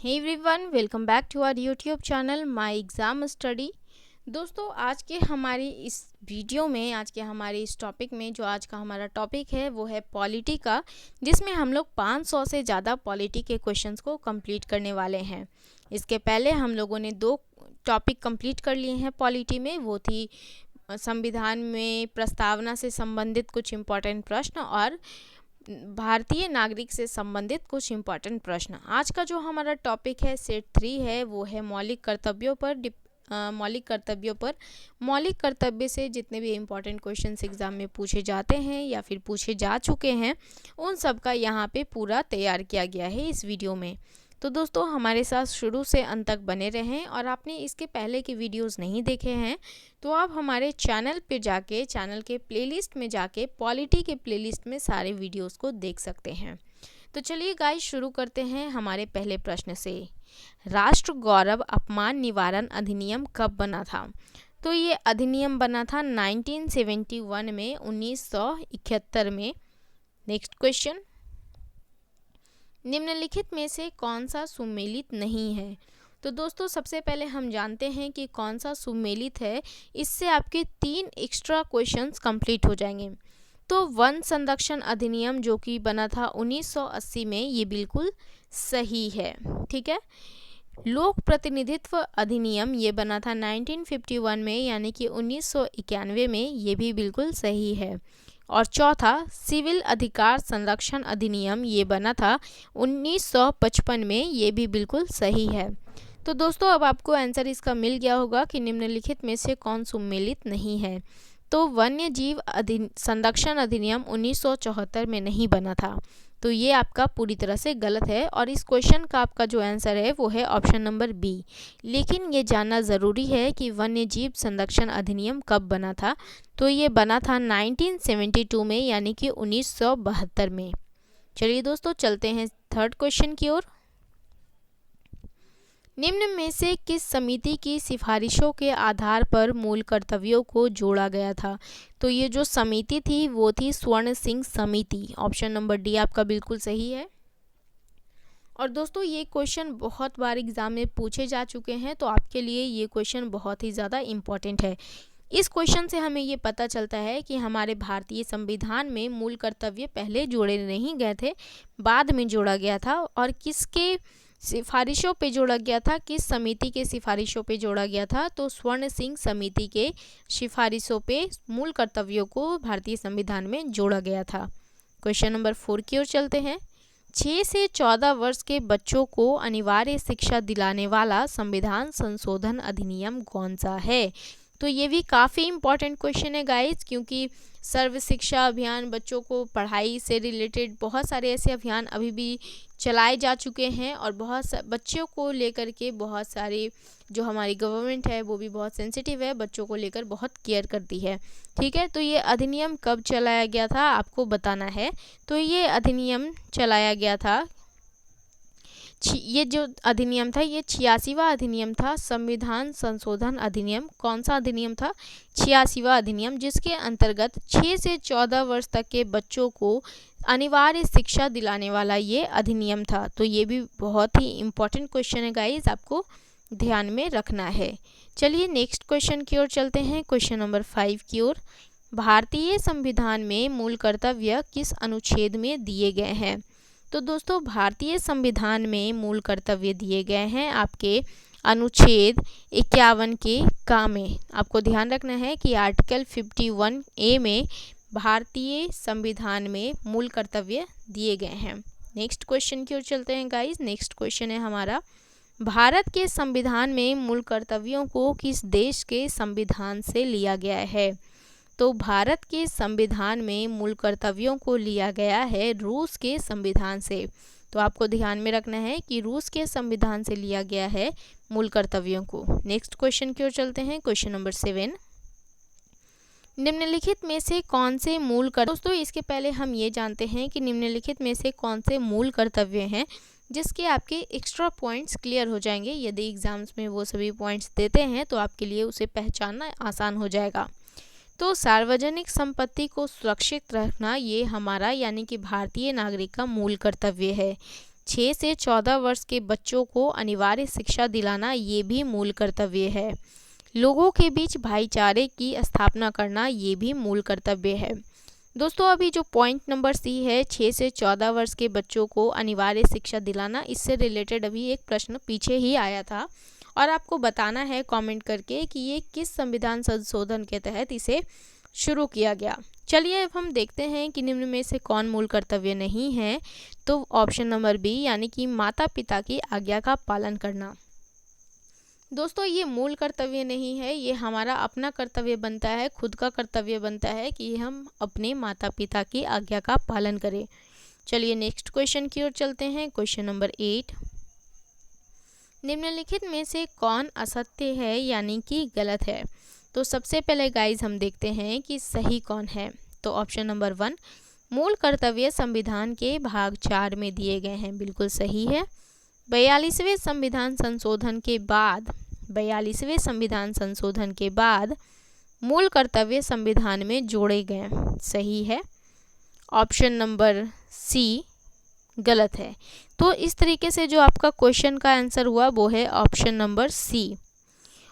Hey everyone, welcome back to our YouTube channel my exam study. दोस्तों, आज के हमारी इस वीडियो में, आज के हमारे इस टॉपिक में, जो आज का हमारा टॉपिक है वो है पॉलिटी का, जिसमें हम लोग 500 से ज़्यादा पॉलिटी के क्वेश्चंस को कंप्लीट करने वाले हैं। इसके पहले हम लोगों ने 2 टॉपिक कंप्लीट कर लिए हैं पॉलिटी में। वो थी संविधान में प्रस्तावना से संबंधित कुछ इम्पोर्टेंट प्रश्न और भारतीय नागरिक से संबंधित कुछ इम्पॉर्टेंट प्रश्न। आज का जो हमारा टॉपिक है सेट 3 है, वो है मौलिक कर्तव्यों पर। मौलिक कर्तव्य से जितने भी इम्पॉर्टेंट क्वेश्चंस एग्जाम में पूछे जाते हैं या फिर पूछे जा चुके हैं, उन सब का यहाँ पे पूरा तैयार किया गया है इस वीडियो में। तो दोस्तों, हमारे साथ शुरू से अंत तक बने रहें, और आपने इसके पहले के वीडियोस नहीं देखे हैं तो आप हमारे चैनल पे जाके, चैनल के प्लेलिस्ट में जाके पॉलिटी के प्लेलिस्ट में सारे वीडियोस को देख सकते हैं। तो चलिए गाइस, शुरू करते हैं हमारे पहले प्रश्न से। राष्ट्र गौरव अपमान निवारण अधिनियम कब बना था? तो ये अधिनियम बना था 1971 में, 1971 में। नेक्स्ट क्वेश्चन, निम्नलिखित में से कौन सा सुमेलित नहीं है? तो दोस्तों, सबसे पहले हम जानते हैं कि कौन सा सुमेलित है। इससे आपके 3 एक्स्ट्रा क्वेश्चंस कंप्लीट हो जाएंगे। तो वन संरक्षण अधिनियम जो कि बना था 1980 में, ये बिल्कुल सही है। ठीक है। लोक प्रतिनिधित्व अधिनियम ये बना था 1951 में, यानी कि 1991 में, ये भी बिल्कुल सही है। और चौथा, सिविल अधिकार संरक्षण अधिनियम ये बना था 1955 में, ये भी बिल्कुल सही है। तो दोस्तों, अब आपको आंसर इसका मिल गया होगा कि निम्नलिखित में से कौन सुमेलित नहीं है। तो वन्य जीव संरक्षण अधिनियम 1974 में नहीं बना था, तो ये आपका पूरी तरह से गलत है। और इस क्वेश्चन का आपका जो आंसर है वो है ऑप्शन नंबर बी। लेकिन ये जानना ज़रूरी है कि वन्य जीव संरक्षण अधिनियम कब बना था। तो ये बना था 1972 में, यानी कि 1972 में। चलिए दोस्तों, चलते हैं थर्ड क्वेश्चन की ओर। निम्न में से किस समिति की सिफारिशों के आधार पर मूल कर्तव्यों को जोड़ा गया था? तो ये जो समिति थी वो थी स्वर्ण सिंह समिति। ऑप्शन नंबर डी आपका बिल्कुल सही है। और दोस्तों, ये क्वेश्चन बहुत बार एग्जाम में पूछे जा चुके हैं, तो आपके लिए ये क्वेश्चन बहुत ही ज़्यादा इम्पॉर्टेंट है। इस क्वेश्चन से हमें ये पता चलता है कि हमारे भारतीय संविधान में मूल कर्तव्य पहले जोड़े नहीं गए थे, बाद में जोड़ा गया था। और किसके सिफारिशों पे जोड़ा गया था, किस समिति के सिफारिशों पे जोड़ा गया था? तो स्वर्ण सिंह समिति के सिफारिशों पे मूल कर्तव्यों को भारतीय संविधान में जोड़ा गया था। क्वेश्चन नंबर 4 की ओर चलते हैं। 6 से 14 वर्ष के बच्चों को अनिवार्य शिक्षा दिलाने वाला संविधान संशोधन अधिनियम कौन सा है? तो ये भी काफ़ी इम्पॉर्टेंट क्वेश्चन है गाइस, क्योंकि सर्व शिक्षा अभियान, बच्चों को पढ़ाई से रिलेटेड बहुत सारे ऐसे अभियान अभी भी चलाए जा चुके हैं, और बच्चों को लेकर के बहुत सारे जो हमारी गवर्नमेंट है वो भी बहुत सेंसिटिव है, बच्चों को लेकर बहुत केयर करती है। ठीक है। तो ये अधिनियम कब चलाया गया था आपको बताना है। तो ये अधिनियम चलाया गया था, ये जो अधिनियम था ये 86वां अधिनियम था, संविधान संशोधन अधिनियम। कौन सा अधिनियम था? 86वां अधिनियम, जिसके अंतर्गत 6 से 14 वर्ष तक के बच्चों को अनिवार्य शिक्षा दिलाने वाला ये अधिनियम था। तो ये भी बहुत ही इम्पोर्टेंट क्वेश्चन है गाइस, आपको ध्यान में रखना है। चलिए नेक्स्ट क्वेश्चन की ओर चलते हैं, क्वेश्चन नंबर 5 की ओर। भारतीय संविधान में मूल कर्तव्य किस अनुच्छेद में दिए गए हैं? तो दोस्तों, भारतीय संविधान में मूल कर्तव्य दिए गए हैं आपके अनुच्छेद 51 के का में। आपको ध्यान रखना है कि आर्टिकल 51A में भारतीय संविधान में मूल कर्तव्य दिए गए हैं। नेक्स्ट क्वेश्चन की ओर चलते हैं गाइस। नेक्स्ट क्वेश्चन है हमारा, भारत के संविधान में मूल कर्तव्यों को किस देश के संविधान से लिया गया है? तो भारत के संविधान में मूल कर्तव्यों को लिया गया है रूस के संविधान से। तो आपको ध्यान में रखना है कि रूस के संविधान से लिया गया है मूल कर्तव्यों को। नेक्स्ट क्वेश्चन की ओर चलते हैं, क्वेश्चन नंबर 7। निम्नलिखित में से कौन से मूल दोस्तों, इसके पहले हम ये जानते हैं कि निम्नलिखित में से कौन से मूल कर्तव्य हैं जिसके आपके एक्स्ट्रा पॉइंट्स क्लियर हो जाएंगे। यदि एग्जाम्स में वो सभी पॉइंट्स देते हैं तो आपके लिए उसे पहचानना आसान हो जाएगा। तो सार्वजनिक संपत्ति को सुरक्षित रखना ये हमारा, यानी कि भारतीय नागरिक का मूल कर्तव्य है। 6 से 14 वर्ष के बच्चों को अनिवार्य शिक्षा दिलाना ये भी मूल कर्तव्य है। लोगों के बीच भाईचारे की स्थापना करना ये भी मूल कर्तव्य है। दोस्तों अभी जो पॉइंट नंबर सी है 6 से 14 वर्ष के बच्चों को अनिवार्य शिक्षा दिलाना, इससे रिलेटेड अभी एक प्रश्न पीछे ही आया था और आपको बताना है कमेंट करके कि ये किस संविधान संशोधन के तहत इसे शुरू किया गया। चलिए अब हम देखते हैं कि निम्न में से कौन मूल कर्तव्य नहीं है। तो ऑप्शन नंबर बी यानी कि माता पिता की आज्ञा का पालन करना। दोस्तों ये मूल कर्तव्य नहीं है, ये हमारा अपना कर्तव्य बनता है, खुद का कर्तव्य बनता है कि हम अपने माता पिता की आज्ञा का पालन करें। चलिए नेक्स्ट क्वेश्चन की ओर चलते हैं। क्वेश्चन नंबर 8, निम्नलिखित में से कौन असत्य है यानी कि गलत है। तो सबसे पहले गाइज हम देखते हैं कि सही कौन है। तो ऑप्शन नंबर 1, मूल कर्तव्य संविधान के भाग 4 में दिए गए हैं, बिल्कुल सही है। 42वें संविधान संशोधन के बाद मूल कर्तव्य संविधान में जोड़े गए, सही है। ऑप्शन नंबर सी गलत है। तो इस तरीके से जो आपका क्वेश्चन का आंसर हुआ वो है ऑप्शन नंबर सी।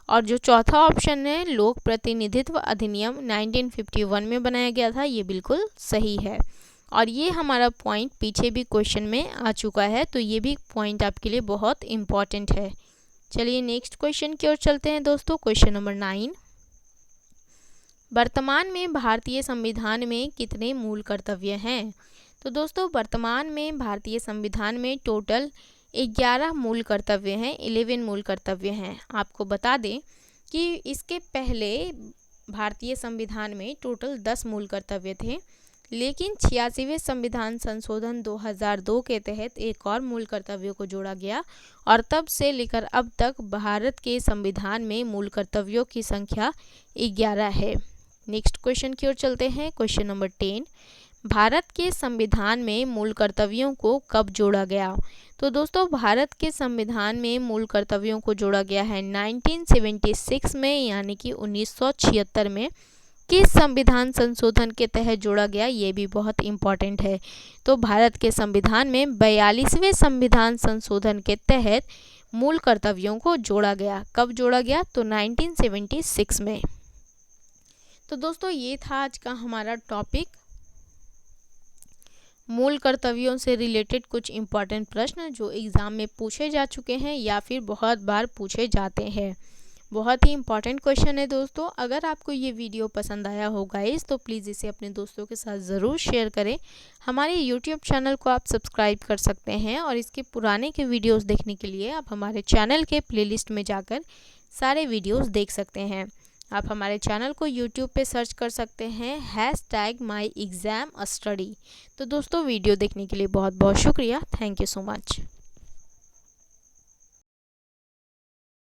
और जो चौथा ऑप्शन है लोक प्रतिनिधित्व अधिनियम 1951 में बनाया गया था, ये बिल्कुल सही है। और ये हमारा पॉइंट पीछे भी क्वेश्चन में आ चुका है, तो ये भी पॉइंट आपके लिए बहुत इम्पॉर्टेंट है। चलिए नेक्स्ट क्वेश्चन की ओर चलते हैं दोस्तों। क्वेश्चन नंबर 9, वर्तमान में भारतीय संविधान में कितने मूल कर्तव्य हैं। तो दोस्तों वर्तमान में भारतीय संविधान में टोटल 11 मूल कर्तव्य हैं, 11 मूल कर्तव्य हैं। आपको बता दें कि इसके पहले भारतीय संविधान में टोटल 10 मूल कर्तव्य थे, लेकिन 86वें संविधान संशोधन 2002 के तहत एक और मूल कर्तव्य को जोड़ा गया और तब से लेकर अब तक भारत के संविधान में मूल कर्तव्यों की संख्या 11 है। नेक्स्ट क्वेश्चन की ओर चलते हैं। क्वेश्चन नंबर 10, भारत के संविधान में मूल कर्तव्यों को कब जोड़ा गया। तो दोस्तों भारत के संविधान में मूल कर्तव्यों को जोड़ा गया है 1976 में, यानी कि 1976 में। किस संविधान संशोधन के तहत जोड़ा गया, ये भी बहुत इम्पॉर्टेंट है। तो भारत के संविधान में 42वें संविधान संशोधन के तहत मूल कर्तव्यों को जोड़ा गया। कब जोड़ा गया, तो 1976 में। तो दोस्तों ये था आज का हमारा टॉपिक, मूल कर्तव्यों से रिलेटेड कुछ इम्पॉर्टेंट प्रश्न जो एग्ज़ाम में पूछे जा चुके हैं या फिर बहुत बार पूछे जाते हैं। बहुत ही इम्पॉर्टेंट क्वेश्चन है दोस्तों। अगर आपको ये वीडियो पसंद आया हो गाइस तो प्लीज़ इसे अपने दोस्तों के साथ ज़रूर शेयर करें। हमारे यूट्यूब चैनल को आप सब्सक्राइब कर सकते हैं और इसके पुराने के वीडियोस देखने के लिए आप हमारे चैनल के प्लेलिस्ट में जाकर सारे वीडियोस देख सकते हैं। आप हमारे चैनल को यूट्यूब पे सर्च कर सकते हैं #myexamstudy। तो दोस्तों वीडियो देखने के लिए बहुत बहुत शुक्रिया। Thank you so much.